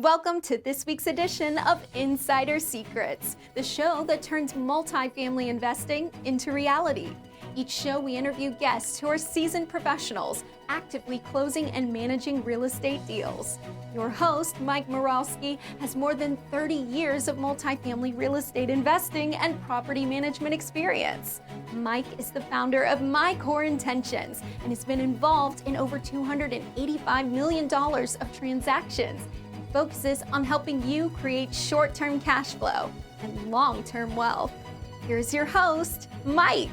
Welcome to this week's edition of Insider Secrets, the show that turns multifamily investing into reality. Each show we interview guests who are seasoned professionals, actively closing and managing real estate deals. Your host, Mike Morawski, has more than 30 years of multifamily real estate investing and property management experience. Mike is the founder of My Core Intentions and has been involved in over $285 million of transactions. Focuses on helping you create short-term cash flow and long-term wealth. Here's your host, Mike.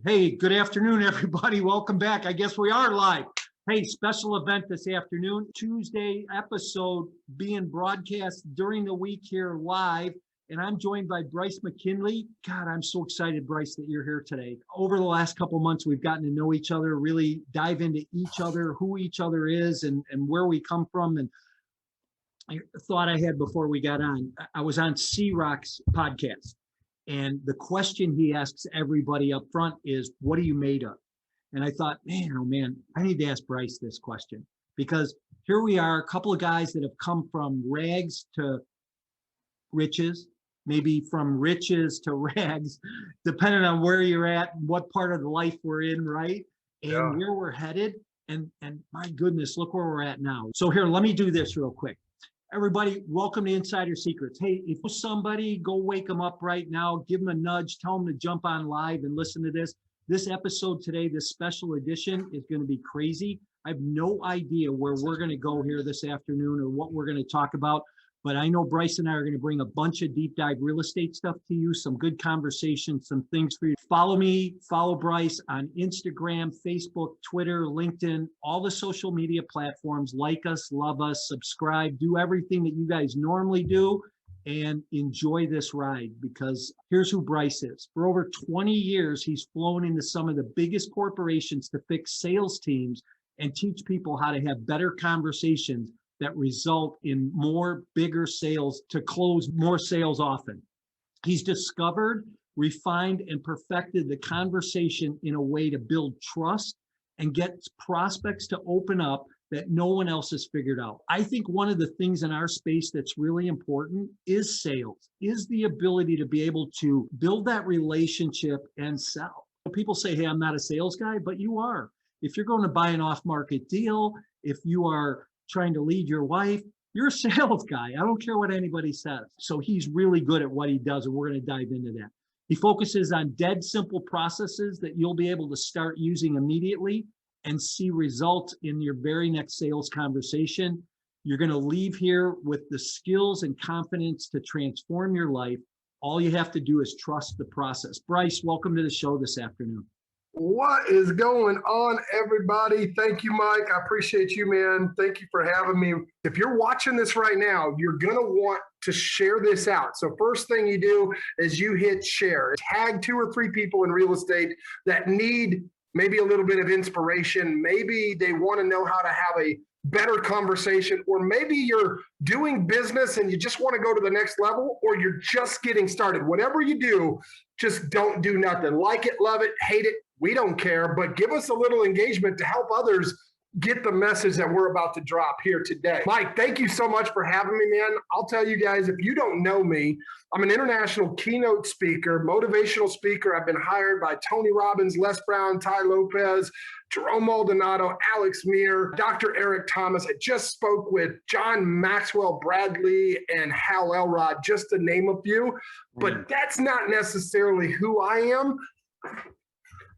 Hey, good afternoon, everybody. Welcome back. I guess we are live. Hey, special event this afternoon, Tuesday episode being broadcast during the week here live. And I'm joined by Bryce McKinley. God, I'm so excited, Bryce, that you're here today. Over the last couple of months, we've gotten to know each other, really dive into each other, who each other is and where we come from. And I thought I had before we got on, I was on C-Rock's podcast. And the question he asks everybody up front is, what are you made of? And I thought, man, oh man, I need to ask Bryce this question. Because here we are, a couple of guys that have come from rags to riches, maybe from riches to rags, depending on where you're at, what part of the life we're in, right? And where we're headed. And my goodness, look where we're at now. So here, let me do this real quick. Everybody, welcome to Insider Secrets. Hey, if somebody, go wake them up right now, give them a nudge, tell them to jump on live and listen to this. This episode today, this special edition is going to be crazy. I have no idea where we're going to go here this afternoon or what we're going to talk about. But I know Bryce and I are going to bring a bunch of deep dive real estate stuff to you, some good conversation, some things for you. Follow me, follow Bryce on Instagram, Facebook, Twitter, LinkedIn, all the social media platforms. Like us, love us, subscribe, do everything that you guys normally do and enjoy this ride because here's who Bryce is. For over 20 years, he's flown into some of the biggest corporations to fix sales teams and teach people how to have better conversations that result in more bigger sales to close more sales often. He's discovered, refined, and perfected the conversation in a way to build trust and get prospects to open up that no one else has figured out. I think one of the things in our space that's really important is sales, is the ability to be able to build that relationship and sell. People say, hey, I'm not a sales guy, but you are. If you're going to buy an off-market deal, if you are trying to lead your wife, you're a sales guy. I don't care what anybody says. So he's really good at what he does, and we're going to dive into that. He focuses on dead simple processes that you'll be able to start using immediately and see results in your very next sales conversation. You're going to leave here with the skills and confidence to transform your life. All you have to do is trust the process. Bryce, welcome to the show this afternoon. What is going on, everybody? Thank you, Mike. I appreciate you, man. Thank you for having me. If you're watching this right now, you're going to want to share this out. So first thing you do is you hit share. Tag 2 or 3 people in real estate that need maybe a little bit of inspiration. Maybe they want to know how to have a better conversation, or maybe you're doing business and you just want to go to the next level, or you're just getting started. Whatever you do, just don't do nothing. Like it, love it, hate it. We don't care, but give us a little engagement to help others get the message that we're about to drop here today. Mike, thank you so much for having me, man. I'll tell you guys, if you don't know me, I'm an international keynote speaker, motivational speaker. I've been hired by Tony Robbins, Les Brown, Ty Lopez, Jerome Maldonado, Alex Meir, Dr. Eric Thomas. I just spoke with John Maxwell Bradley and Hal Elrod, just to name a few, but that's not necessarily who I am.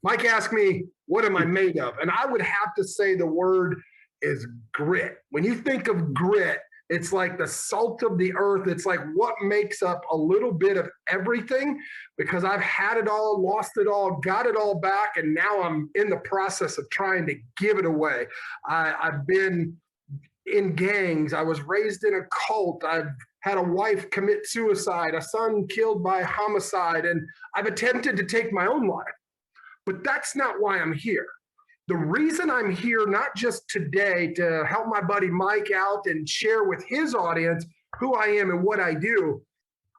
Mike asked me, what am I made of? And I would have to say the word is grit. When you think of grit, it's like the salt of the earth. It's like what makes up a little bit of everything, because I've had it all, lost it all, got it all back, and now I'm in the process of trying to give it away. I've been in gangs. I was raised in a cult. I've had a wife commit suicide, a son killed by homicide, and I've attempted to take my own life. But that's not why I'm here. The reason I'm here, not just today to help my buddy Mike out and share with his audience who I am and what I do,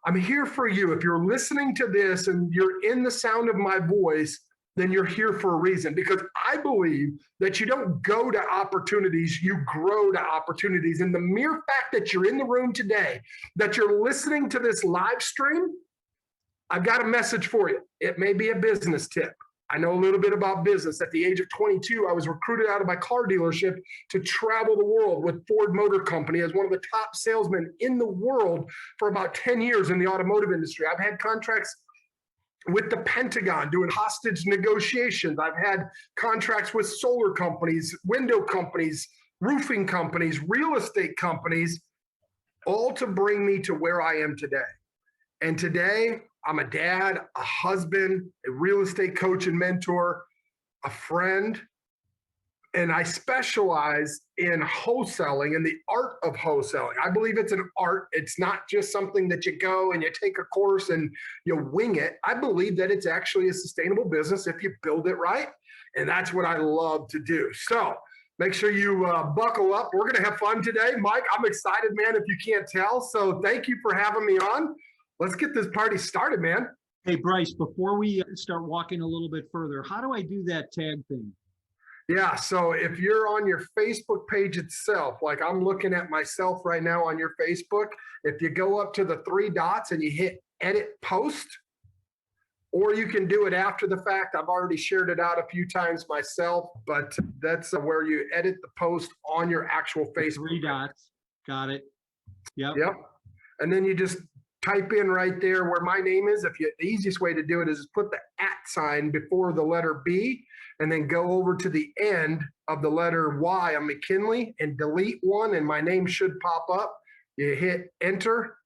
I'm here for you. If you're listening to this and you're in the sound of my voice, then you're here for a reason, because I believe that you don't go to opportunities, you grow to opportunities. And the mere fact that you're in the room today, that you're listening to this live stream, I've got a message for you. It may be a business tip. I know a little bit about business. At the age of 22, I was recruited out of my car dealership to travel the world with Ford Motor Company as one of the top salesmen in the world for about 10 years in the automotive industry. I've had contracts with the Pentagon doing hostage negotiations. I've had contracts with solar companies, window companies, roofing companies, real estate companies, all to bring me to where I am today. And today, I'm a dad, a husband, a real estate coach and mentor, a friend, and I specialize in wholesaling and the art of wholesaling. I believe it's an art. It's not just something that you go and you take a course and you wing it. I believe that it's actually a sustainable business if you build it right. And that's what I love to do. So make sure you buckle up. We're going to have fun today. Mike, I'm excited, man, if you can't tell. So thank you for having me on. Let's get this party started, man. Hey, Bryce, before we start walking a little bit further, how do I do that tag thing? Yeah, so if you're on your Facebook page itself, like I'm looking at myself right now on your Facebook, if you go up to the three dots and you hit edit post, or you can do it after the fact. I've already shared it out a few times myself, but that's where you edit the post on your actual Facebook. Three dots. Got it. Yep. Yep. And then you just type in right there where my name is. The easiest way to do it is just put the @ sign before the letter B, and then go over to the end of the letter Y on McKinley and delete one, and my name should pop up. You hit enter,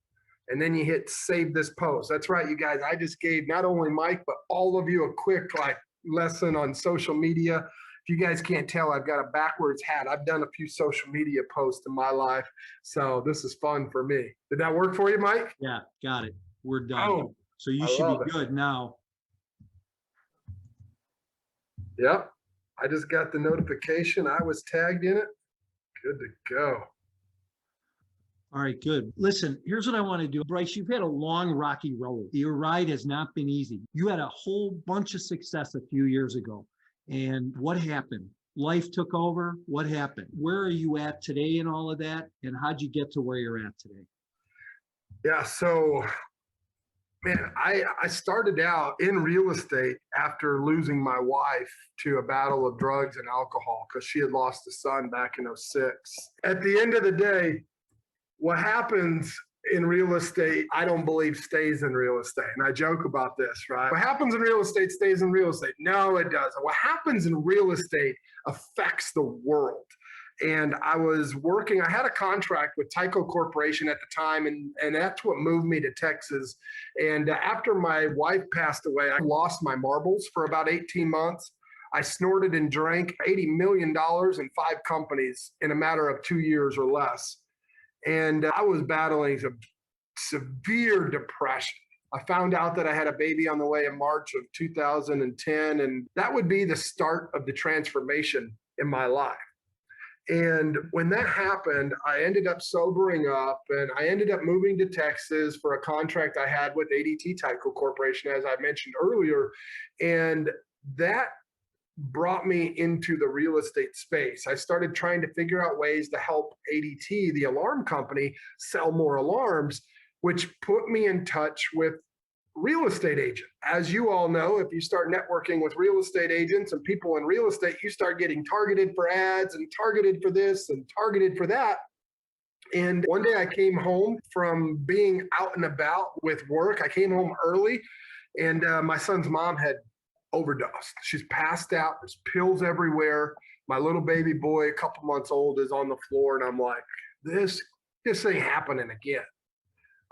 and then you hit save this post. That's right, you guys. I just gave not only Mike, but all of you a quick lesson on social media. If you guys can't tell, I've got a backwards hat. I've done a few social media posts in my life, so this is fun for me. Did that work for you, Mike? Yeah, got it. We're done. Oh, so you should be good now. Yep. I just got the notification. I was tagged in it. Good to go. All right, good. Listen, here's what I want to do. Bryce, you've had a long, rocky road. Your ride has not been easy. You had a whole bunch of success a few years ago. And what happened? Life took over. What happened? Where are you at today and all of that? And how'd you get to where you're at today? Yeah, so, man, I started out in real estate after losing my wife to a battle of drugs and alcohol because she had lost a son back in 2006. At the end of the day, what happens in real estate, I don't believe stays in real estate. And I joke about this, right? What happens in real estate stays in real estate. No, it doesn't. What happens in real estate affects the world. And I was working, I had a contract with Tyco Corporation at the time, and that's what moved me to Texas. And after my wife passed away, I lost my marbles for about 18 months. I snorted and drank $80 million in 5 companies in a matter of 2 years or less. And I was battling some severe depression. I found out that I had a baby on the way in March of 2010, and that would be the start of the transformation in my life. And when that happened, I ended up sobering up, and I ended up moving to Texas for a contract I had with ADT Tyco Corporation, as I mentioned earlier. And that brought me into the real estate space. I started trying to figure out ways to help ADT, the alarm company, sell more alarms, which put me in touch with real estate agent. As you all know, if you start networking with real estate agents and people in real estate, you start getting targeted for ads and targeted for this and targeted for that. And one day I came home from being out and about with work. I came home early, and my son's mom had overdosed. She's passed out. There's pills everywhere. My little baby boy, a couple months old, is on the floor, and I'm like, this ain't happening again.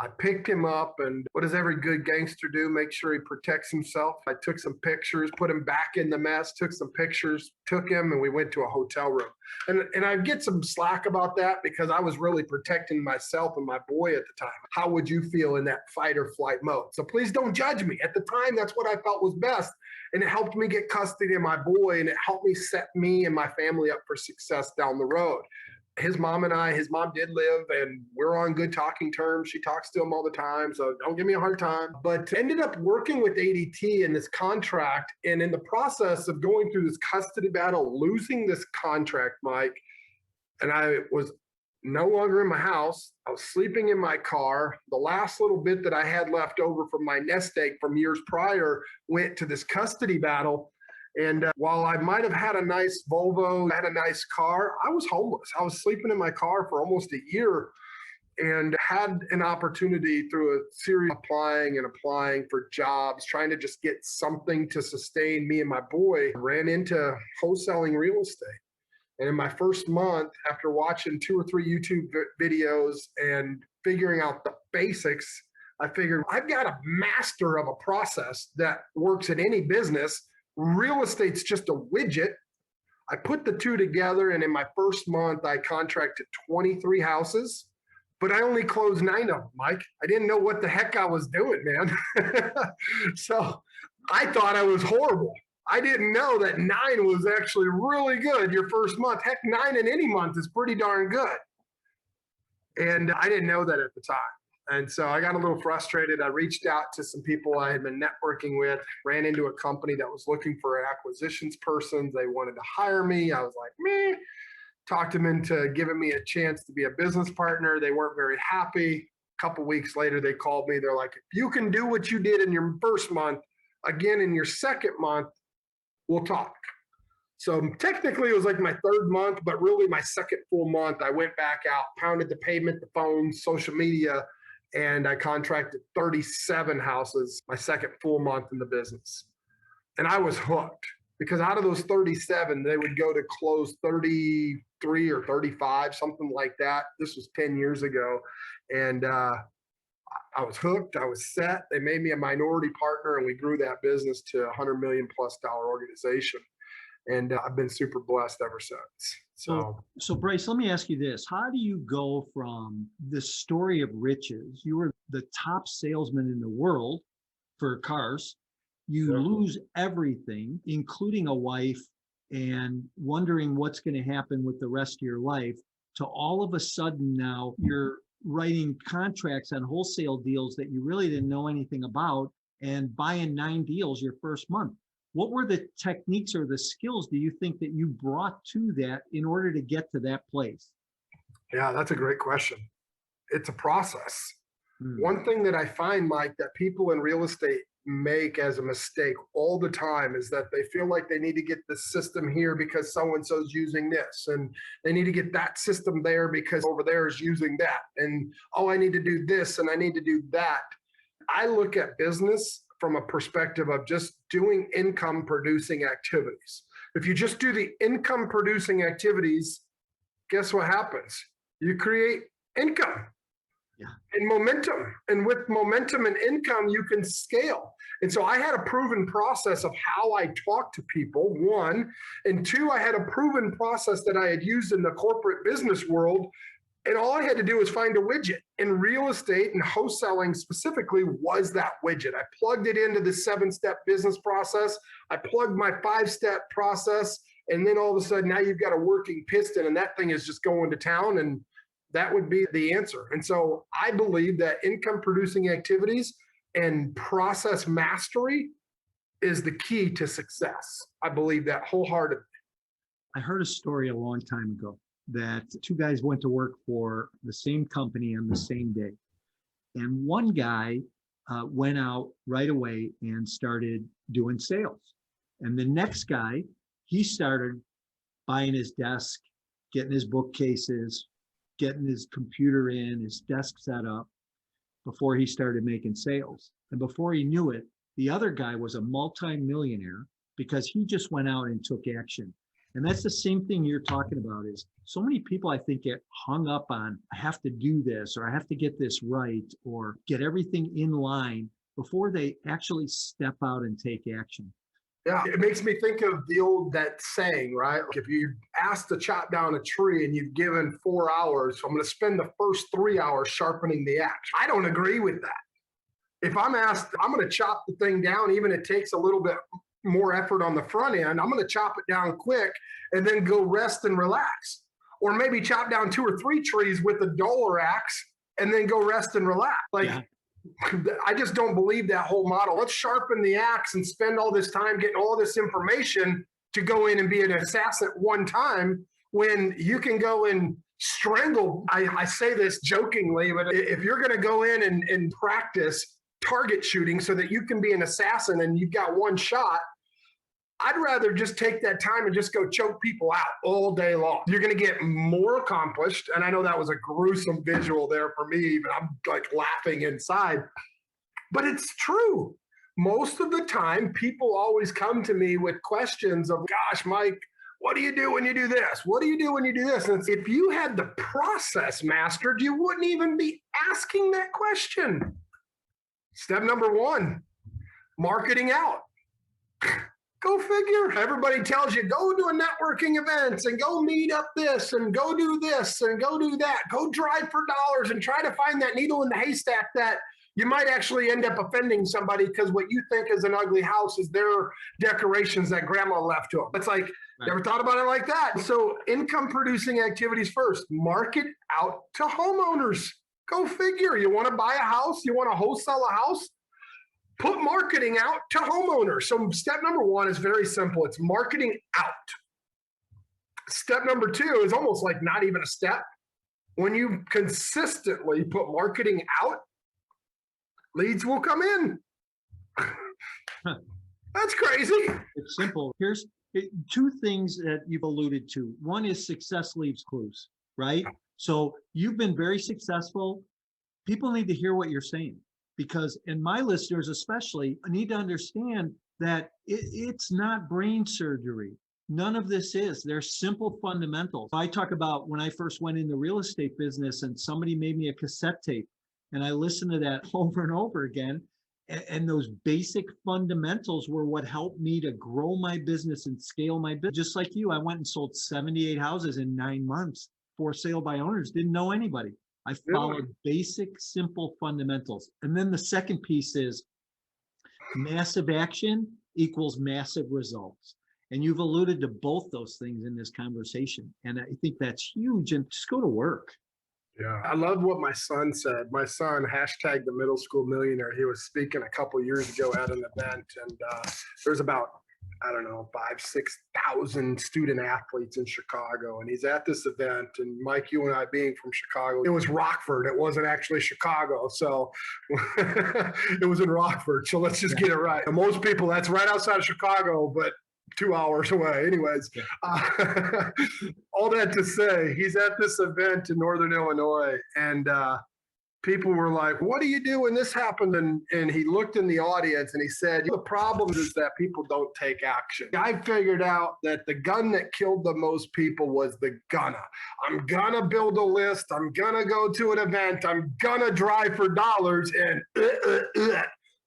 I picked him up, and what does every good gangster do? Make sure he protects himself. I took some pictures, put him back in the mess, took some pictures, took him, and we went to a hotel room. And I get some slack about that because I was really protecting myself and my boy at the time. How would you feel in that fight or flight mode? So please don't judge me. At the time, that's what I felt was best. And it helped me get custody of my boy, and it helped me set me and my family up for success down the road. his mom did live, and we're on good talking terms. She talks to him all the time, so don't give me a hard time. But ended up working with ADT in this contract, and in the process of going through this custody battle, losing this contract, Mike, and I was no longer in my house. I was sleeping in my car. The last little bit that I had left over from my nest egg from years prior went to this custody battle. And while I might have had a nice Volvo, had a nice car, I was homeless. I was sleeping in my car for almost a year, and had an opportunity through a series of applying for jobs, trying to just get something to sustain me and my boy. Ran into wholesaling real estate. And in my first month, after watching 2 or 3 YouTube videos and figuring out the basics, I figured I've got a master of a process that works in any business. Real estate's just a widget. I put the two together, and in my first month, I contracted 23 houses, but I only closed 9 of them, Mike. I didn't know what the heck I was doing, man. So I thought I was horrible. I didn't know that 9 was actually really good your first month. Heck, 9 in any month is pretty darn good. And I didn't know that at the time. And so I got a little frustrated. I reached out to some people I had been networking with, ran into a company that was looking for acquisitions persons. They wanted to hire me. I was like, meh. Talked them into giving me a chance to be a business partner. They weren't very happy. A couple weeks later, they called me. They're like, if you can do what you did in your first month, again in your second month, we'll talk. So technically it was like my 3rd month, but really my 2nd full month, I went back out, pounded the pavement, the phone, social media, and I contracted 37 houses my 2nd full month in the business. And I was hooked, because out of those 37, they would go to close 33 or 35, something like that. This was 10 years ago. And I was hooked. I was set. They made me a minority partner, and we grew that business to a $100 million+ organization. And I've been super blessed ever since. So Bryce, let me ask you this. How do you go from the story of riches? You were the top salesman in the world for cars. You lose everything, including a wife, and wondering what's going to happen with the rest of your life, to all of a sudden now you're writing contracts on wholesale deals that you really didn't know anything about, and buying 9 deals your first month. What were the techniques or the skills do you think that you brought to that in order to get to that place? Yeah, that's a great question. It's a process. One thing that I find, Mike, that people in real estate make as a mistake all the time is that they feel like they need to get this system here because so-and-so's using this, and they need to get that system there because over there is using that. And, oh, I need to do this and I need to do that. I look at business from a perspective of just doing income producing activities. If you just do the income producing activities, guess what happens? You create income. And momentum. And with momentum and income, you can scale. And so I had a proven process of how I talk to people, 1. And 2, I had a proven process that I had used in the corporate business world. And all I had to do was find a widget. And real estate and wholesaling specifically was that widget. I plugged it into the 7-step business process. I plugged my 5-step process. And then all of a sudden, now you've got a working piston, and that thing is just going to town. And that would be the answer. And so I believe that income producing activities and process mastery is the key to success. I believe that wholeheartedly. I heard a story a long time ago that 2 guys went to work for the same company on the same day. And one guy went out right away and started doing sales. And the next guy, he started buying his desk, getting his bookcases, getting his computer in, his desk set up before he started making sales. And before he knew it, the other guy was a multi-millionaire because he just went out and took action. And that's the same thing you're talking about. Is so many people, I think, get hung up on, I have to do this, or I have to get this right, or get everything in line before they actually step out and take action. Yeah, it makes me think of that saying, right? If you asked to chop down a tree and you've given 4 hours, so I'm going to spend the first 3 hours sharpening the axe. I don't agree with that. If I'm asked, I'm going to chop the thing down, even if it takes a little bit more effort on the front end, I'm going to chop it down quick and then go rest and relax. or maybe chop down 2 or 3 trees with a duller axe and then go rest and relax. I just don't believe that whole model. Let's sharpen the axe and spend all this time getting all this information to go in and be an assassin at one time when you can go and strangle. I say this jokingly, but if you're going to go in and practice target shooting so that you can be an assassin and you've got one shot, I'd rather just take that time and just go choke people out all day long. You're going to get more accomplished. And I know that was a gruesome visual there for me, but I'm like laughing inside. But it's true. Most of the time, people always come to me with questions of, gosh, Mike, what do you do when you do this? What do you do when you do this? And if you had the process mastered, you wouldn't even be asking that question. Step number 1, marketing out. Go figure. Everybody tells you, go do a networking events and go meet up this and go do this and go do that. Go drive for dollars and try to find that needle in the haystack that you might actually end up offending somebody because what you think is an ugly house is their decorations that grandma left to them. It's like, never thought about it like that. So income producing activities first. Market out to homeowners. Go figure. You want to buy a house? You want to wholesale a house? Put marketing out to homeowners. So step number 1 is very simple. It's marketing out. Step number 2 is almost like not even a step. When you consistently put marketing out, leads will come in. That's crazy. It's simple. Here's 2 things that you've alluded to. One is success leaves clues, right? So you've been very successful. People need to hear what you're saying. Because, and my listeners especially, need to understand that it's not brain surgery. None of this is. They're simple fundamentals. I talk about when I first went in the real estate business and somebody made me a cassette tape and I listened to that over and over again. And those basic fundamentals were what helped me to grow my business and scale my business. Just like you, I went and sold 78 houses in 9 months for sale by owners, didn't know anybody. I followed basic, simple fundamentals. And then the second piece is massive action equals massive results. And you've alluded to both those things in this conversation. And I think that's huge. And just go to work. Yeah. I love what my son said. My son, hashtag the middle school millionaire. He was speaking a couple years ago at an event, and there's about, I don't know, 5,000-6,000 student athletes in Chicago. And he's at this event, and Mike, you and I being from Chicago, it was Rockford. It wasn't actually Chicago. So it was in Rockford. So let's just get it right. And most people, that's right outside of Chicago, but 2 hours away. Anyways, all that to say, he's at this event in Northern Illinois, and people were like, what do you do when this happened? And he looked in the audience and he said, the problem is that people don't take action. I figured out that the gun that killed the most people was the gunna. I'm gonna build a list. I'm gonna go to an event. I'm gonna drive for dollars, and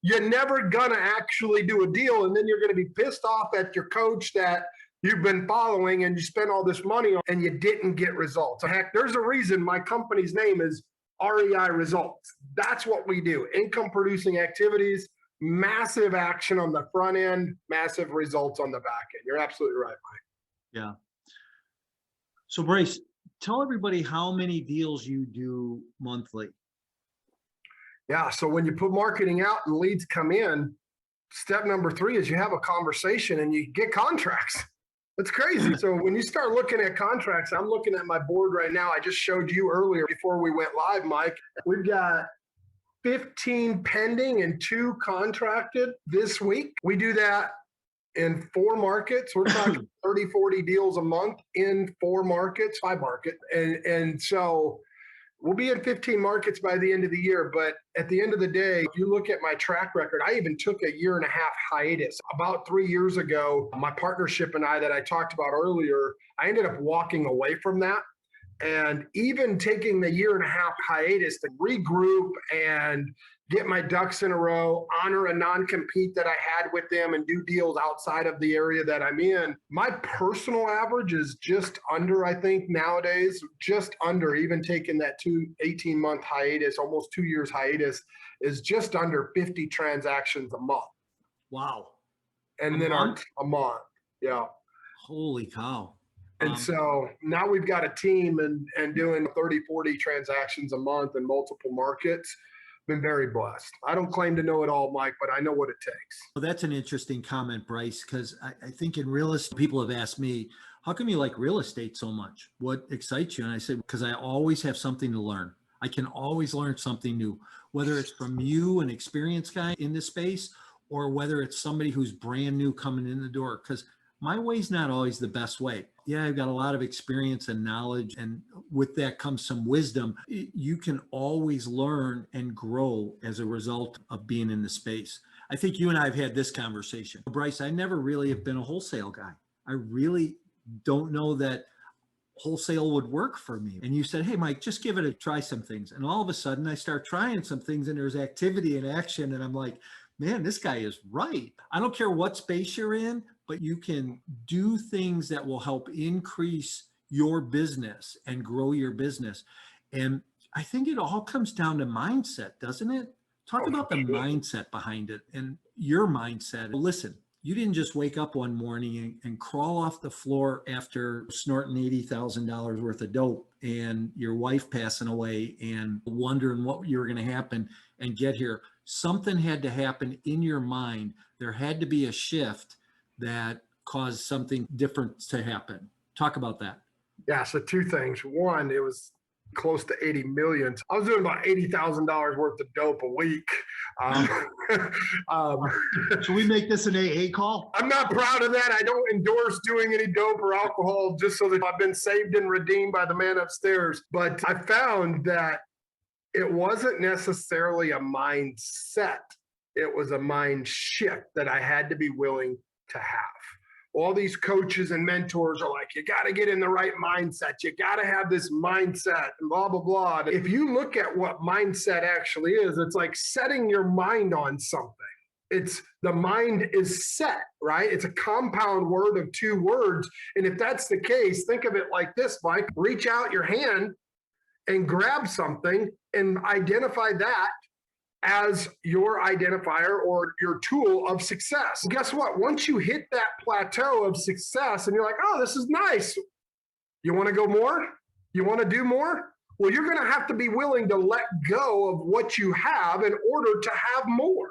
you're never gonna actually do a deal. And then you're gonna be pissed off at your coach that you've been following and you spent all this money on and you didn't get results. Heck, there's a reason my company's name is REI Results. That's what we do. Income producing activities, massive action on the front end, massive results on the back end. You're absolutely right, Mike. Yeah. So Bryce, tell everybody how many deals you do monthly. Yeah. So when you put marketing out and leads come in, step number 3 is you have a conversation and you get contracts. That's crazy. So when you start looking at contracts, I'm looking at my board right now. I just showed you earlier before we went live, Mike. We've got 15 pending and 2 contracted this week. We do that in 4 markets. We're talking 30, 40 deals a month in 4 markets, 5 markets. And so we'll be in 15 markets by the end of the year. But at the end of the day, if you look at my track record, I even took a 1.5 year hiatus. About 3 years ago, my partnership and I that I talked about earlier, I ended up walking away from that. And even taking the 1.5 year hiatus to regroup and get my ducks in a row, honor a non-compete that I had with them, and do deals outside of the area that I'm in. My personal average is just under, I think nowadays, just under, even taking that 18-month hiatus, almost 2 years hiatus, is just under 50 transactions a month. Wow. And then a month. Yeah. Holy cow. And so now we've got a team and doing 30, 40 transactions a month in multiple markets. Been very blessed. I don't claim to know it all, Mike, but I know what it takes. Well, that's an interesting comment, Bryce, because I think in real estate, people have asked me, how come you like real estate so much? What excites you? And I said, because I always have something to learn. I can always learn something new, whether it's from you, an experienced guy in this space, or whether it's somebody who's brand new coming in the door, because my way's not always the best way. Yeah, I've got a lot of experience and knowledge, and with that comes some wisdom. You can always learn and grow as a result of being in the space. I think you and I have had this conversation. Bryce, I never really have been a wholesale guy. I really don't know that wholesale would work for me. And you said, hey, Mike, just give it a try, some things. And all of a sudden I start trying some things and there's activity and action. And I'm like, man, this guy is right. I don't care what space you're in, but you can do things that will help increase your business and grow your business. And I think it all comes down to mindset, doesn't it? Talk about the mindset behind it and your mindset. Listen, you didn't just wake up one morning and crawl off the floor after snorting $80,000 worth of dope and your wife passing away and wondering what you were going to happen and get here. Something had to happen in your mind. There had to be a shift that caused something different to happen. Talk about that. Yeah, so two things. One, it was close to 80 million. I was doing about $80,000 worth of dope a week. Should we make this an AA call? I'm not proud of that. I don't endorse doing any dope or alcohol just so that I've been saved and redeemed by the man upstairs. But I found that it wasn't necessarily a mindset. It was a mind shift that I had to be willing to have. All these coaches and mentors are like, you got to get in the right mindset. You got to have this mindset and blah, blah, blah. If you look at what mindset actually is, it's like setting your mind on something. It's the mind is set, right? It's a compound word of two words. And if that's the case, think of it like this, Mike. Reach out your hand and grab something and identify that as your identifier or your tool of success. Guess what? Once you hit that plateau of success and you're like, oh, this is nice. You want to go more? You want to do more? Well, you're going to have to be willing to let go of what you have in order to have more.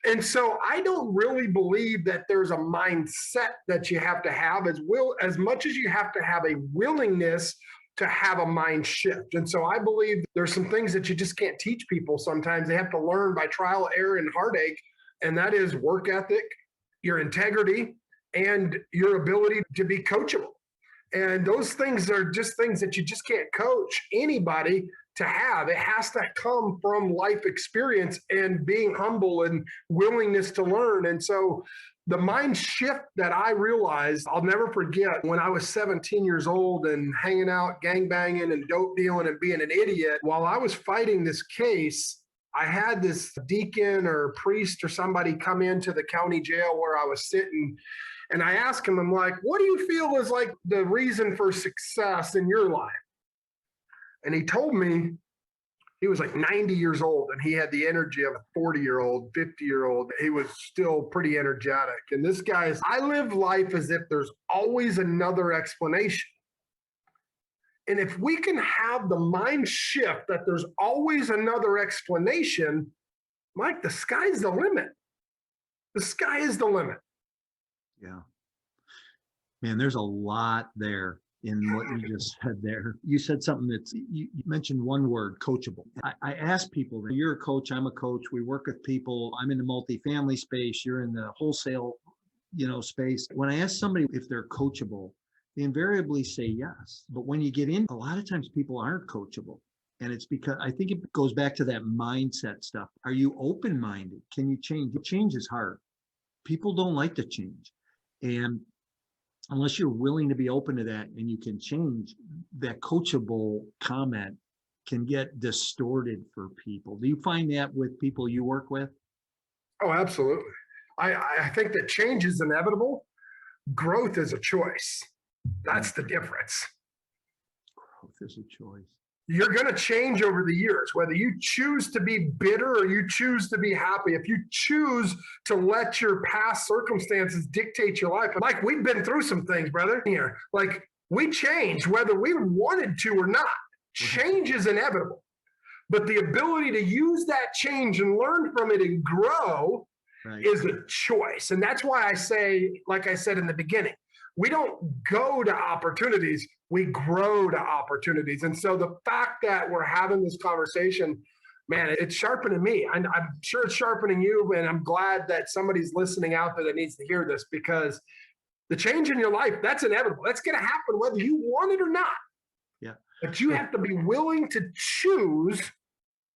And so I don't really believe that there's a mindset that you have to have as much as you have to have a willingness to have a mind shift. And so I believe there's some things that you just can't teach people sometimes. They have to learn by trial, error, and heartache. And that is work ethic, your integrity, and your ability to be coachable. And those things are just things that you just can't coach anybody to have. It has to come from life experience and being humble and willingness to learn. And so the mind shift that I realized, I'll never forget when I was 17 years old and hanging out, gangbanging and dope dealing and being an idiot. While I was fighting this case, I had this deacon or priest or somebody come into the county jail where I was sitting. And I asked him, I'm like, what do you feel is like the reason for success in your life? And he told me he was like 90 years old and he had the energy of a 40-year-old, 50-year-old. He was still pretty energetic. And this guy is, I live life as if there's always another explanation. And if we can have the mind shift that there's always another explanation, Mike, the sky's the limit. The sky is the limit. Yeah. Man, there's a lot there in what you just said there. You said something that's, you mentioned one word, coachable. I ask people, you're a coach, I'm a coach, we work with people, I'm in the multifamily space, you're in the wholesale, space. When I ask somebody if they're coachable, they invariably say yes. But when you get in, a lot of times people aren't coachable. And it's because I think it goes back to that mindset stuff. Are you open-minded? Can you change? Change is hard. People don't like to change. And unless you're willing to be open to that and you can change, that coachable comment can get distorted for people. Do you find that with people you work with? Oh, absolutely. I think that change is inevitable. Growth is a choice. That's the difference. Growth is a choice. You're going to change over the years, whether you choose to be bitter or you choose to be happy. If you choose to let your past circumstances dictate your life, like we've been through some things, brother, here. Like We change whether we wanted to or not. Change is inevitable. But the ability to use that change and learn from it and grow is a choice. And that's why I say, like I said in the beginning, we don't go to opportunities, we grow to opportunities. And so the fact that we're having this conversation, man, it's sharpening me. I'm sure it's sharpening you. And I'm glad that somebody's listening out there that needs to hear this, because the change in your life, that's inevitable. That's going to happen whether you want it or not. Yeah. But you have to be willing to choose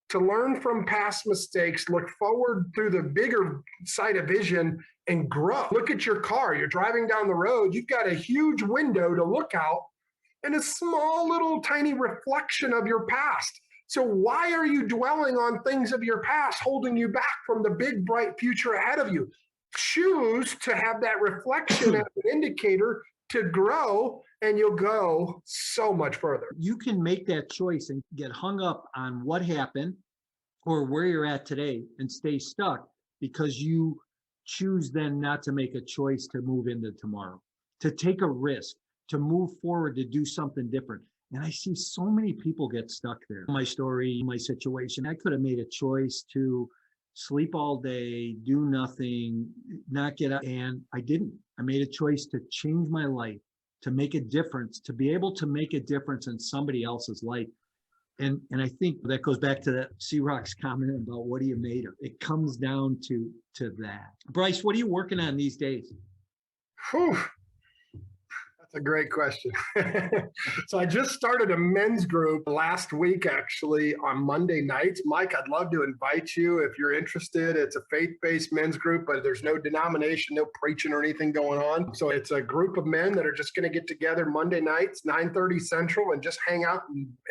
to learn from past mistakes, look forward through the bigger sight of vision, and grow. Look at your car. You're driving down the road. You've got a huge window to look out and a small little tiny reflection of your past. So why are you dwelling on things of your past, holding you back from the big, bright future ahead of you? Choose to have that reflection as an indicator to grow, and you'll go so much further. You can make that choice and get hung up on what happened or where you're at today and stay stuck because you choose then not to make a choice to move into tomorrow, to take a risk, to move forward, to do something different. And I see so many people get stuck there. My story, my situation, I could have made a choice to sleep all day, do nothing, not get up, and I didn't. I made a choice to change my life, to make a difference, to be able to make a difference in somebody else's life. And I think that goes back to that C-Rock's comment about what are you made of? It comes down to that. Bryce, what are you working on these days? Whew. That's a great question. So I just started a men's group last week, actually, on Monday nights. Mike, I'd love to invite you if you're interested. It's a faith-based men's group, but there's no denomination, no preaching or anything going on. So it's a group of men that are just going to get together Monday nights, 9:30 Central, and just hang out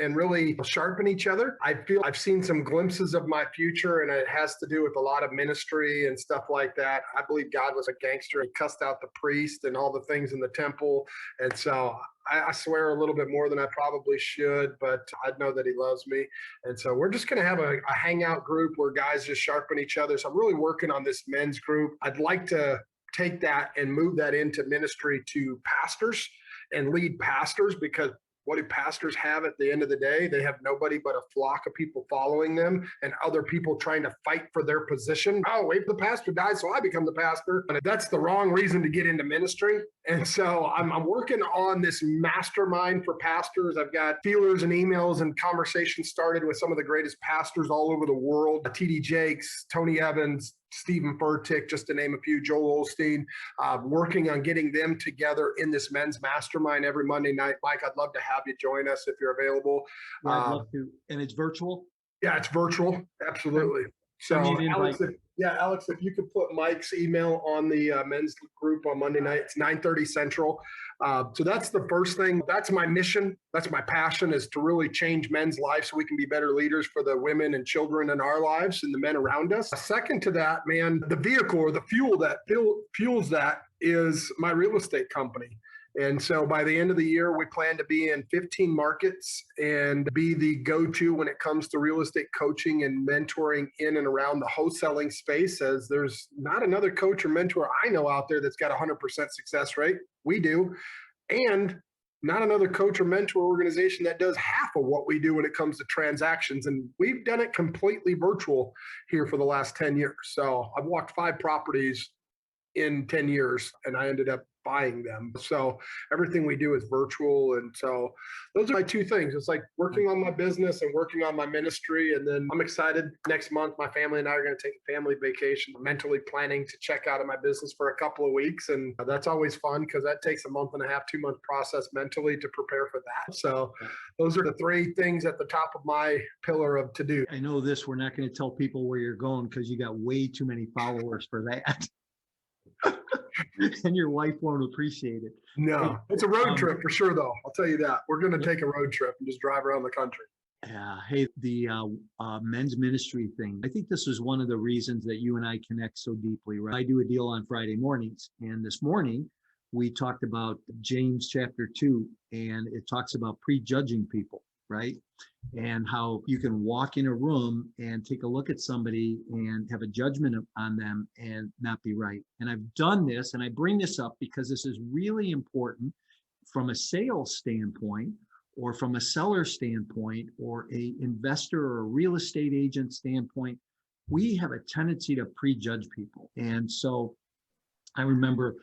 and really sharpen each other. I feel I've seen some glimpses of my future, and it has to do with a lot of ministry and stuff like that. I believe God was a gangster. He cussed out the priest and all the things in the temple. And so I swear a little bit more than I probably should, but I know that he loves me. And so we're just going to have a hangout group where guys just sharpen each other. So I'm really working on this men's group. I'd like to take that and move that into ministry to pastors and lead pastors, because what do pastors have at the end of the day? They have nobody but a flock of people following them and other people trying to fight for their position. Oh, wait, the pastor died, so I become the pastor. And that's the wrong reason to get into ministry. And so I'm working on this mastermind for pastors. I've got feelers and emails and conversations started with some of the greatest pastors all over the world. T.D. Jakes, Tony Evans, Stephen Furtick, just to name a few, Joel Osteen, working on getting them together in this men's mastermind every Monday night. Mike, I'd love to have you join us if you're available. Yeah, I'd love to. And it's virtual? Yeah, it's virtual. Absolutely. So, Alex, if you could put Mike's email on the men's group on Monday night, it's 9:30 Central. So that's the first thing. That's my mission. That's my passion, is to really change men's lives so we can be better leaders for the women and children in our lives and the men around us. Second to that, man, the vehicle or the fuel that fuels that is my real estate company. And so by the end of the year, we plan to be in 15 markets and be the go-to when it comes to real estate coaching and mentoring in and around the wholesaling space, as there's not another coach or mentor I know out there that's got a 100% success rate. We do. And not another coach or mentor organization that does half of what we do when it comes to transactions. And we've done it completely virtual here for the last 10 years. So I've walked 5 properties in 10 years, and I ended up buying them. So everything we do is virtual. And so those are my 2 things. It's like working on my business and working on my ministry. And then I'm excited. Next month, my family and I are going to take a family vacation, mentally planning to check out of my business for a couple of weeks. And that's always fun because that takes a month and a half, 2-month process mentally to prepare for that. So those are the 3 things at the top of my pillar of to do. I know this, we're not going to tell people where you're going because you got way too many followers for that. And your wife won't appreciate it. No, it's a road trip for sure, though. I'll tell you that. We're going to take a road trip and just drive around the country. Yeah. Hey, the men's ministry thing. I think this is one of the reasons that you and I connect so deeply, right? I do a deal on Friday mornings. And this morning we talked about James chapter 2, and it talks about prejudging people, right? And how you can walk in a room and take a look at somebody and have a judgment on them and not be right. And I've done this, and I bring this up because this is really important from a sales standpoint, or from a seller standpoint, or a investor or a real estate agent standpoint, we have a tendency to prejudge people. And so I remember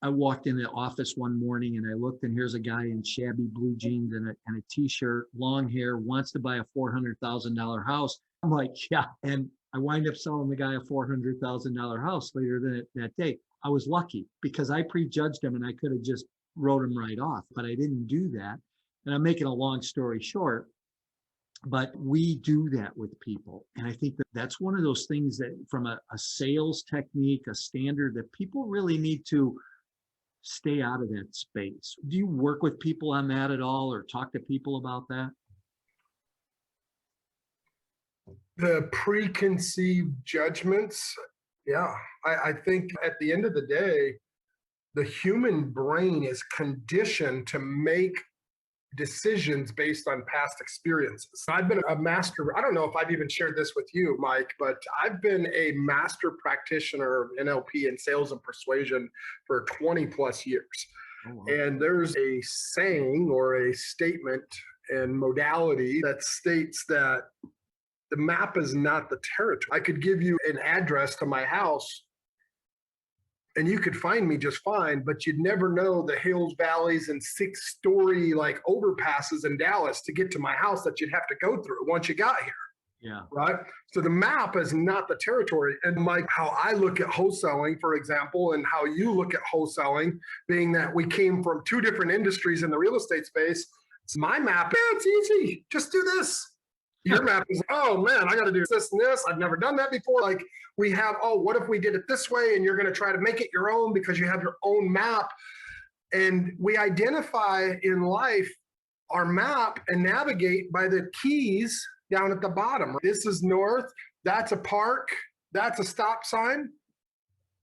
I walked in the office one morning and I looked, and here's a guy in shabby blue jeans and a t-shirt, long hair, wants to buy a $400,000 house. I'm like, yeah. And I wind up selling the guy a $400,000 house later that day. I was lucky because I prejudged him and I could have just wrote him right off, but I didn't do that. And I'm making a long story short, but we do that with people. And I think that that's one of those things that from a sales technique, a standard, that people really need to stay out of that space. Do you work with people on that at all, or talk to people about that? The preconceived judgments. Yeah, I think at the end of the day, the human brain is conditioned to make decisions based on past experiences. I've been a master, I don't know if I've even shared this with you, Mike, but I've been a master practitioner of NLP and sales and persuasion for 20 plus years. Oh, wow. And there's a saying or a statement and modality that states that the map is not the territory. I could give you an address to my house and you could find me just fine, but you'd never know the hills, valleys, and 6-story like overpasses in Dallas to get to my house that you'd have to go through once you got here. Yeah. Right. So the map is not the territory. And like how I look at wholesaling, for example, and how you look at wholesaling, being that we came from 2 different industries in the real estate space. It's my map. Yeah, it's easy. Just do this. Your map is, oh man, I got to do this and this. I've never done that before. Like we have, oh, what if we did it this way? And you're going to try to make it your own because you have your own map. And we identify in life our map and navigate by the keys down at the bottom. This is north. That's a park. That's a stop sign.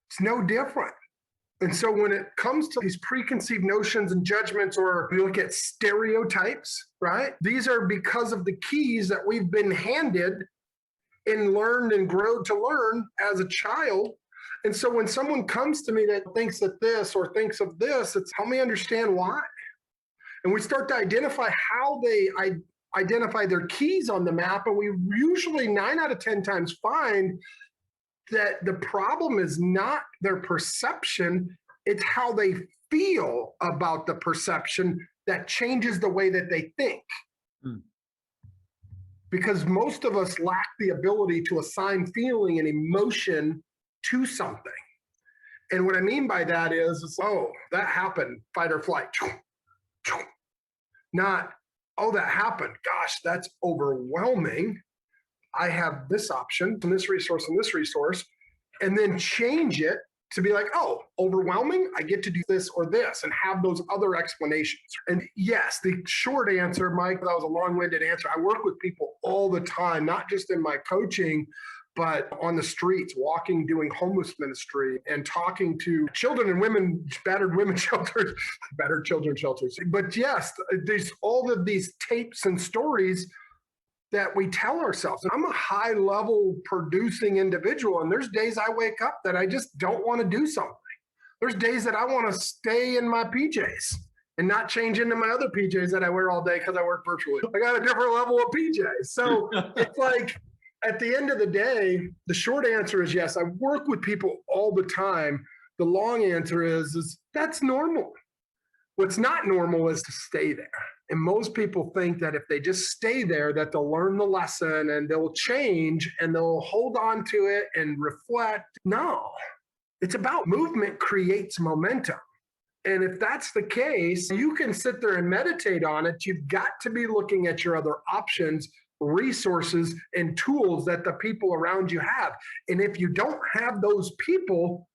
It's no different. And so when it comes to these preconceived notions and judgments, or we look at stereotypes, right? These are because of the keys that we've been handed and learned and grown to learn as a child. And so when someone comes to me that thinks that this or thinks of this, it's help me understand why. And we start to identify how they identify their keys on the map. And we usually 9 out of 10 times find that the problem is not their perception, it's how they feel about the perception that changes the way that they think. Because most of us lack the ability to assign feeling and emotion to something. And what I mean by that is, oh, that happened, fight or flight. Not, oh, that happened, gosh, that's overwhelming. I have this option and this resource, and then change it to be like, oh, overwhelming, I get to do this or this, and have those other explanations. And yes, the short answer, Mike, that was a long-winded answer. I work with people all the time, not just in my coaching, but on the streets, walking, doing homeless ministry, and talking to children and women, battered women shelters, battered children shelters. But yes, there's all of these tapes and stories that we tell ourselves. And I'm a high level producing individual. And there's days I wake up that I just don't want to do something. There's days that I want to stay in my PJs and not change into my other PJs that I wear all day because I work virtually. I got a different level of PJs. So it's like, at the end of the day, the short answer is yes, I work with people all the time. The long answer is that's normal. What's not normal is to stay there. And most people think that if they just stay there, that they'll learn the lesson and they'll change and they'll hold on to it and reflect. No, it's about movement creates momentum. And if that's the case, you can sit there and meditate on it. You've got to be looking at your other options, resources, and tools that the people around you have. And if you don't have those people,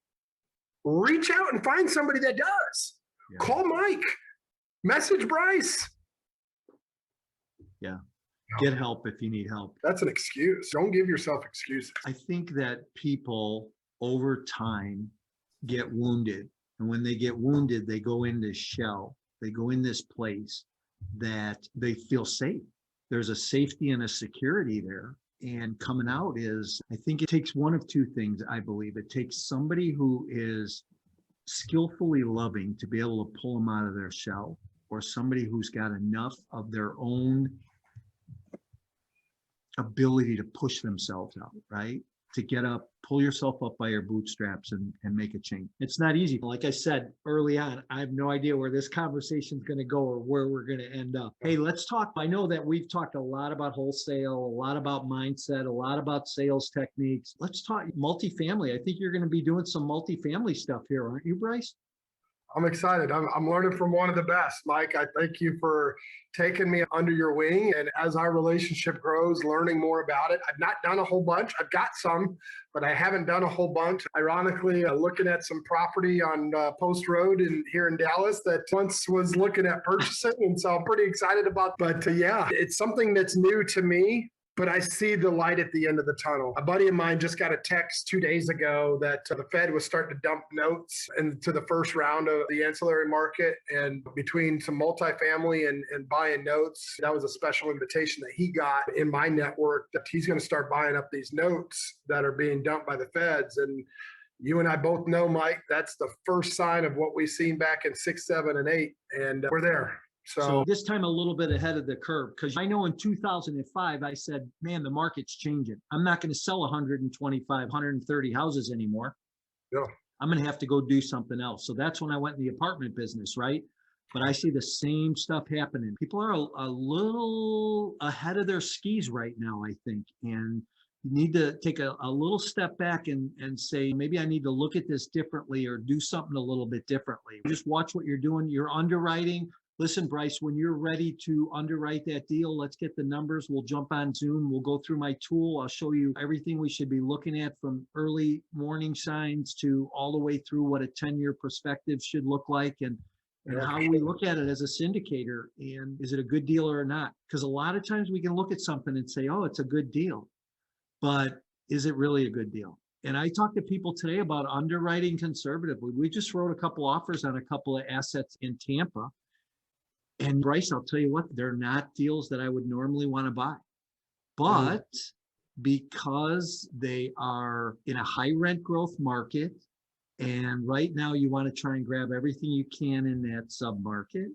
reach out and find somebody that does. Yeah. Call Mike, message Bryce. Yeah. Get help if you need help. That's an excuse. Don't give yourself excuses. I think that people over time get wounded. And when they get wounded, they go in this shell. They go in this place that they feel safe. There's a safety and a security there. And coming out is, I think it takes one of two things, I believe. It takes somebody who is skillfully loving to be able to pull them out of their shell, or somebody who's got enough of their own ability to push themselves out, right? To get up, pull yourself up by your bootstraps and make a change. It's not easy. Like I said early on, I have no idea where this conversation is going to go or where we're going to end up. Hey, let's talk. I know that we've talked a lot about wholesale, a lot about mindset, a lot about sales techniques. Let's talk multifamily. I think you're going to be doing some multifamily stuff here, aren't you, Bryce? I'm excited. I'm learning from one of the best. Mike, I thank you for taking me under your wing. And as our relationship grows, learning more about it. I've not done a whole bunch. I've got some, but I haven't done a whole bunch. Ironically, looking at some property on Post Road here in Dallas that once was looking at purchasing. And so I'm pretty excited about, but yeah, it's something that's new to me. But I see the light at the end of the tunnel. A buddy of mine just got a text 2 days ago that the Fed was starting to dump notes into the first round of the ancillary market. And between some multifamily and buying notes, that was a special invitation that he got in my network that he's going to start buying up these notes that are being dumped by the Feds. And you and I both know, Mike, that's the first sign of what we've seen back in 6, 7, and 8. And we're there. So this time a little bit ahead of the curve, because I know in 2005, I said, man, the market's changing. I'm not going to sell 125, 130 houses anymore. Yeah. I'm going to have to go do something else. So that's when I went in the apartment business, right? But I see the same stuff happening. People are a little ahead of their skis right now, I think. And you need to take a little step back and say, maybe I need to look at this differently or do something a little bit differently. Just watch what you're doing. You're underwriting. Listen, Bryce, when you're ready to underwrite that deal, let's get the numbers. We'll jump on Zoom. We'll go through my tool. I'll show you everything we should be looking at, from early warning signs to all the way through what a 10-year perspective should look like, and how we look at it as a syndicator. And is it a good deal or not? Because a lot of times we can look at something and say, oh, it's a good deal. But is it really a good deal? And I talked to people today about underwriting conservatively. We just wrote a couple offers on a couple of assets in Tampa. And Bryce, I'll tell you what, they're not deals that I would normally want to buy. But because they are in a high rent growth market, and right now you want to try and grab everything you can in that sub-market,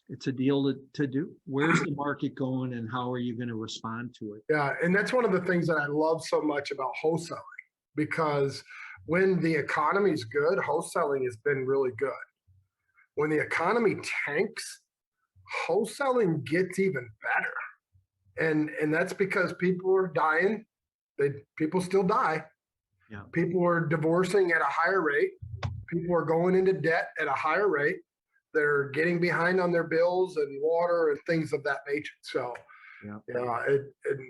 it's a deal to do. Where's the market going and how are you going to respond to it? Yeah, and that's one of the things that I love so much about wholesaling, because when the economy's good, wholesaling has been really good. When the economy tanks, wholesaling gets even better. And that's because people are dying. People still die. Yeah. People are divorcing at a higher rate. People are going into debt at a higher rate. They're getting behind on their bills and water and things of that nature. So,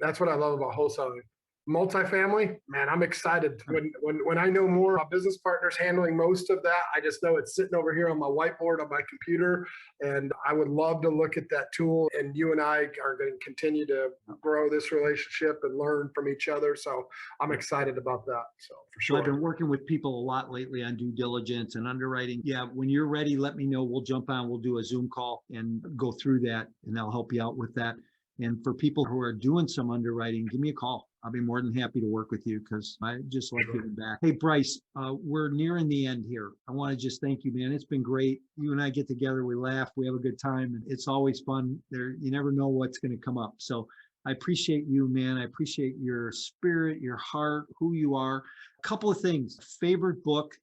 that's what I love about wholesaling. Multifamily, man, I'm excited. When I know more about business partners handling most of that, I just know it's sitting over here on my whiteboard on my computer, and I would love to look at that tool. And you and I are going to continue to grow this relationship and learn from each other. So I'm excited about that. So for sure. So I've been working with people a lot lately on due diligence and underwriting. Yeah, when you're ready, let me know. We'll jump on. We'll do a Zoom call and go through that, and I'll help you out with that. And for people who are doing some underwriting, give me a call. I'll be more than happy to work with you because I just like giving back. Hey, Bryce, we're nearing the end here. I want to just thank you, man. It's been great. You and I get together, we laugh, we have a good time, and it's always fun. You never know what's going to come up. So I appreciate you, man. I appreciate your spirit, your heart, who you are. A couple of things. Favorite book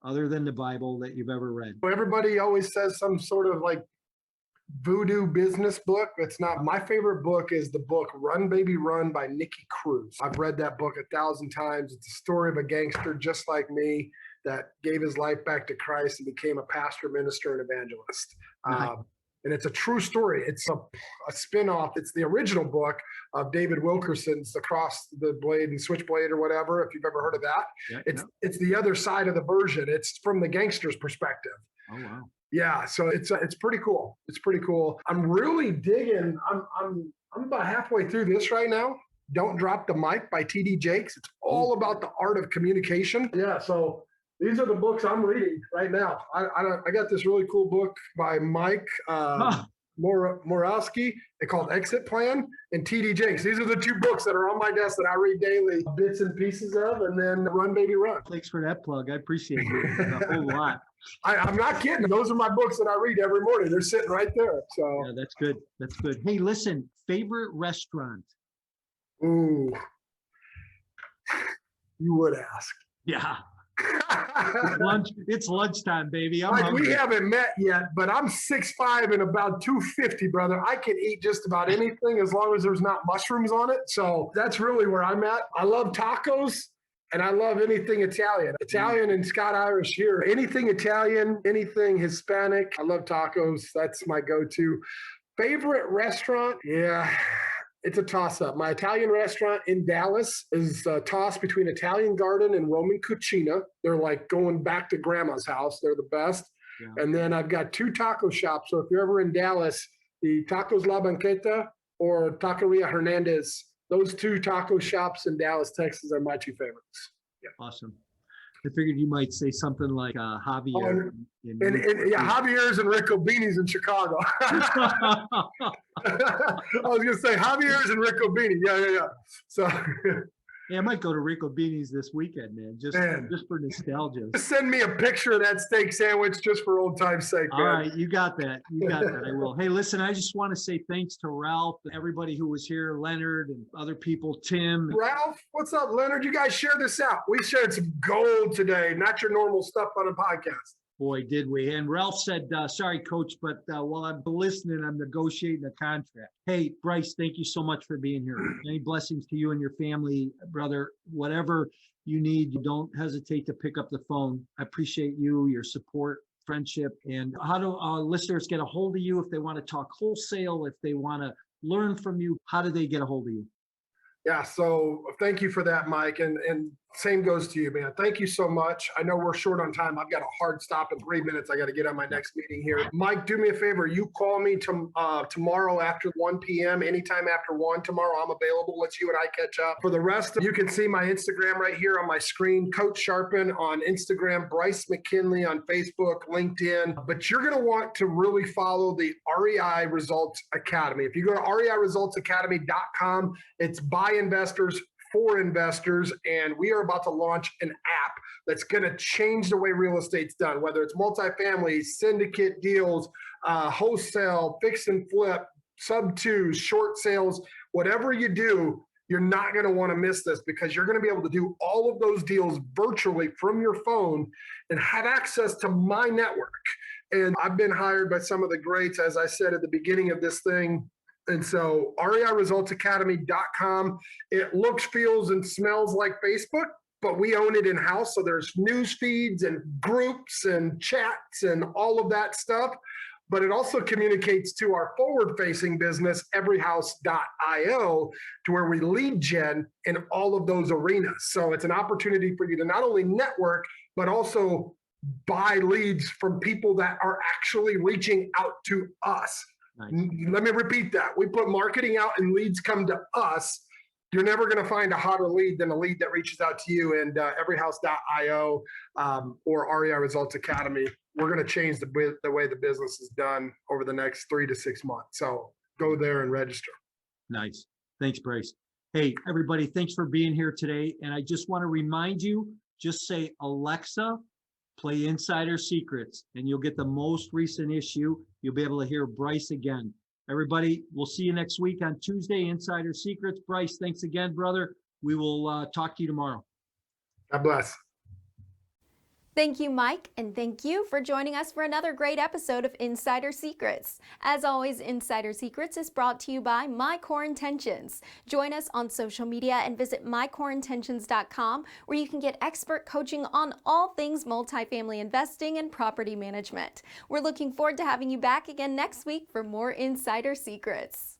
other than the Bible that you've ever read? Everybody always says some sort of like voodoo business book. It's not. My favorite book is the book Run Baby Run by Nikki Cruz. I've read that book 1,000 times. It's a story of a gangster just like me that gave his life back to Christ and became a pastor, minister, and evangelist. And it's a true story. It's a spin-off. It's the original book of David Wilkerson's Across the Blade and Switchblade or whatever, if you've ever heard of that. It's the other side of the version. It's from the gangster's perspective. Oh, wow. Yeah, so it's pretty cool. It's pretty cool. I'm really digging. I'm about halfway through this right now. Don't Drop the Mic by T.D. Jakes. It's all about the art of communication. Yeah, so these are the books I'm reading right now. I got this really cool book by Mike. Morawski. They're called Exit Plan and TD Jakes. These are the two books that are on my desk that I read daily, bits and pieces of, and then Run Baby Run. Thanks for that plug. I appreciate it a whole lot. I'm not kidding. Those are my books that I read every morning. They're sitting right there. So Yeah, that's good. That's good. Hey, listen, favorite restaurant? ooh, you would ask. Yeah. It's lunchtime, baby. I'm Like, hungry. we haven't met yet, but I'm 6'5" and about 250, brother. I can eat just about anything as long as there's not mushrooms on it. So that's really where I'm at. I love tacos and I love anything Italian. Italian and Scott Irish here. Anything Italian, anything Hispanic. I love tacos. That's my go-to. Favorite restaurant? Yeah. It's a toss-up. My Italian restaurant in Dallas is a toss between Italian Garden and Roman Cucina. They're like going back to grandma's house. They're the best. Yeah. And then I've got two taco shops. So if you're ever in Dallas, the Tacos La Banqueta or Taqueria Hernandez, those two taco shops in Dallas, Texas are my two favorites. Awesome. I figured you might say something like Javier. And yeah, Javier's and Riccobini's in Chicago. I was going to say Javier's and Riccobini. Yeah. So Yeah, I might go to Rico Beanies this weekend, man, just for nostalgia. just send me a picture of that steak sandwich just for old time's sake, man. All right, you got that. You got that. I will. Hey, listen, I just want to say thanks to Ralph, everybody who was here, Leonard, and other people, Tim. Ralph, what's up, Leonard? You guys share this out. We shared some gold today, not your normal stuff on a podcast. Boy, did we. And Ralph said, sorry, coach, but while I'm listening, I'm negotiating a contract. Hey, Bryce, thank you so much for being here. Many blessings to you and your family, brother. Whatever you need, you don't hesitate to pick up the phone. I appreciate you, your support, friendship. And how do listeners get a hold of you if they want to talk wholesale, if they want to learn from you? How do they get a hold of you? Yeah, so thank you for that, Mike. And same goes to you, man. Thank you so much. I know we're short on time. I've got a hard stop in 3 minutes. I got to get on my next meeting here. Mike, do me a favor. You call me tomorrow after 1 p.m., anytime after 1 tomorrow. I'm available. Let's you and I catch up. For the rest, you can see my Instagram right here on my screen. Coach Sharpen on Instagram, Bryce McKinley on Facebook, LinkedIn. But you're going to want to really follow the REI Results Academy. If you go to reiresultsacademy.com, it's by investors for investors, and we are about to launch an app that's going to change the way real estate's done, whether it's multifamily, syndicate deals, wholesale, fix and flip, sub-twos, short sales, whatever you do, you're not going to want to miss this, because you're going to be able to do all of those deals virtually from your phone and have access to my network. And I've been hired by some of the greats, as I said at the beginning of this thing. And so reiresultsacademy.com, it looks, feels, and smells like Facebook, but we own it in-house. So there's news feeds and groups and chats and all of that stuff. But it also communicates to our forward-facing business, everyhouse.io, to where we lead gen in all of those arenas. So it's an opportunity for you to not only network, but also buy leads from people that are actually reaching out to us. Nice. Let me repeat that. We put marketing out and leads come to us. You're never going to find a hotter lead than a lead that reaches out to you. And everyhouse.io or REI Results Academy, we're going to change the way the business is done over the next 3 to 6 months. So go there and register. Nice. Thanks, Bryce. Hey, everybody, thanks for being here today. And I just want to remind you, just say, Alexa, play Insider Secrets, and you'll get the most recent issue. You'll be able to hear Bryce again. Everybody, we'll see you next week on Tuesday, Insider Secrets. Bryce, thanks again, brother. We will talk to you tomorrow. God bless. Thank you, Mike, and thank you for joining us for another great episode of Insider Secrets. As always, Insider Secrets is brought to you by My Core Intentions. Join us on social media and visit mycoreintentions.com, where you can get expert coaching on all things multifamily investing and property management. We're looking forward to having you back again next week for more Insider Secrets.